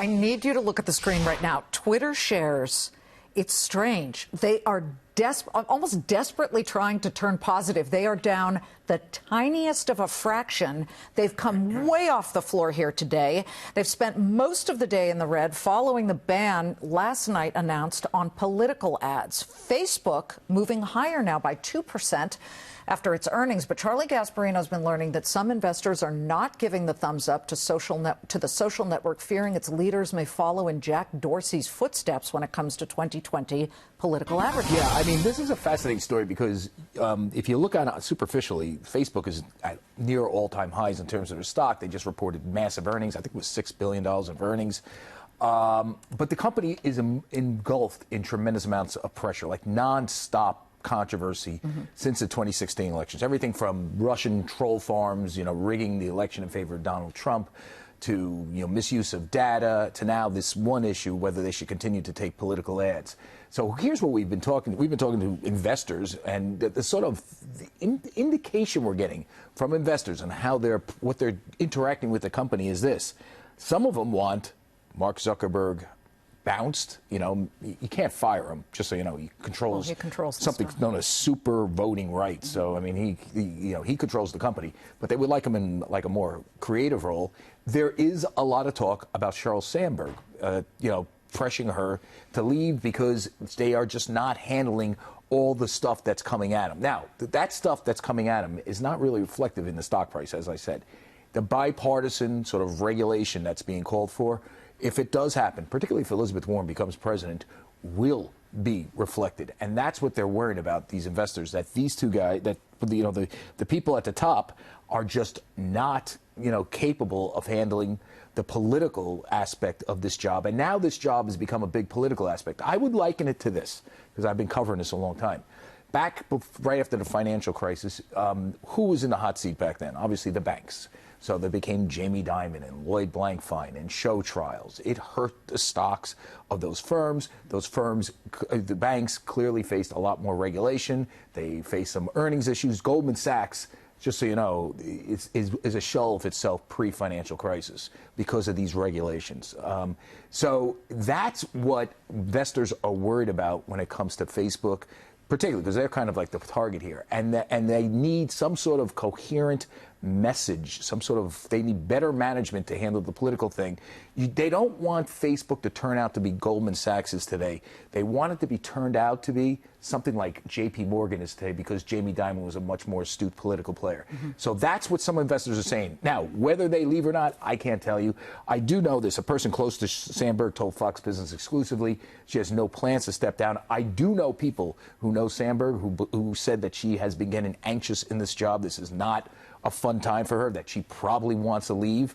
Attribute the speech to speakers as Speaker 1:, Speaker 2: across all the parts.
Speaker 1: I need you to look at the screen right now. Twitter shares, it's strange. They are almost desperately trying to turn positive. They are down the tiniest of a fraction. They've come way off the floor here today. They've spent most of the day in the red following the ban last night announced on political ads. Facebook moving higher now by 2% after its earnings. But Charlie Gasparino's been learning that some investors are not giving the thumbs up to the social network, fearing its leaders may follow in Jack Dorsey's footsteps when it comes to 2020 political advertising.
Speaker 2: Yeah, I mean, this is a fascinating story because if you look at it superficially, Facebook is at near all-time highs in terms of their stock. They just reported massive earnings. I think it was $6 billion of earnings. But the company is engulfed in tremendous amounts of pressure, like nonstop controversy since the 2016 elections. Everything from Russian troll farms, rigging the election in favor of Donald Trump, to misuse of data, to now this one issue, whether they should continue to take political ads. So here's what we've been talking to investors, and the sort of indication we're getting from investors on how what they're interacting with the company is this. Some of them want Mark Zuckerberg bounced. You can't fire him, just so you know. He controls something known as super voting rights. So I mean, he controls the company, but they would like him in like a more creative role. There is a lot of talk about Sheryl Sandberg, pressuring her to leave because they are just not handling all the stuff that's coming at them. Now, that stuff that's coming at them is not really reflective in the stock price, as I said. The bipartisan sort of regulation that's being called for, if it does happen, particularly if Elizabeth Warren becomes president, will be reflected. And that's what they're worried about, these investors, that these two guys, that the people at the top are just not, capable of handling the political aspect of this job. And now this job has become a big political aspect. I would liken it to this, because I've been covering this a long time. Right after the financial crisis, who was in the hot seat back then? Obviously the banks. So there became Jamie Dimon and Lloyd Blankfein and show trials. It hurt the stocks of those firms. Those firms, the banks, clearly faced a lot more regulation. They faced some earnings issues. Goldman Sachs, just so you know, is a shell of itself pre-financial crisis because of these regulations. So that's what investors are worried about when it comes to Facebook, particularly because they're kind of like the target here. And they need some sort of coherent message, they need better management to handle the political thing. They don't want Facebook to turn out to be Goldman Sachs is today. They want it to be turned out to be something like JP Morgan is today, because Jamie Dimon was a much more astute political player. So that's what some investors are saying. Now, whether they leave or not, I can't tell you. I do know this. A person close to Sandberg told Fox Business exclusively she has no plans to step down. I do know people who know Sandberg who said that she has been getting anxious in this job. This is not a fun time for her, that she probably wants to leave.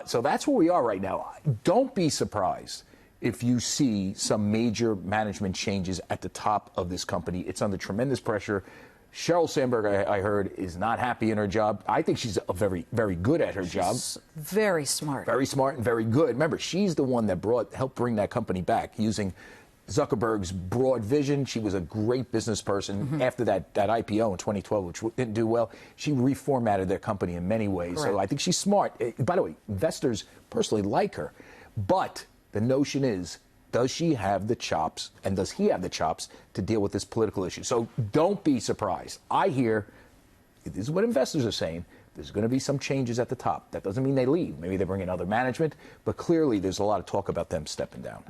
Speaker 2: So that's where we are right now. Don't be surprised if you see some major management changes at the top of this company. It's under tremendous pressure. Sheryl Sandberg, I heard, is not happy in her job. I think she's very, very good at her job.
Speaker 1: Very smart.
Speaker 2: Very smart and very good. Remember, she's the one that helped bring that company back using Zuckerberg's broad vision. She was a great business person. After that IPO in 2012, which didn't do well, she reformatted their company in many ways. Correct. So I think she's smart. By the way, investors personally like her. But the notion is, does she have the chops, and does he have the chops to deal with this political issue? So don't be surprised. I hear, this is what investors are saying, there's going to be some changes at the top. That doesn't mean they leave. Maybe they bring in other management. But clearly there's a lot of talk about them stepping down.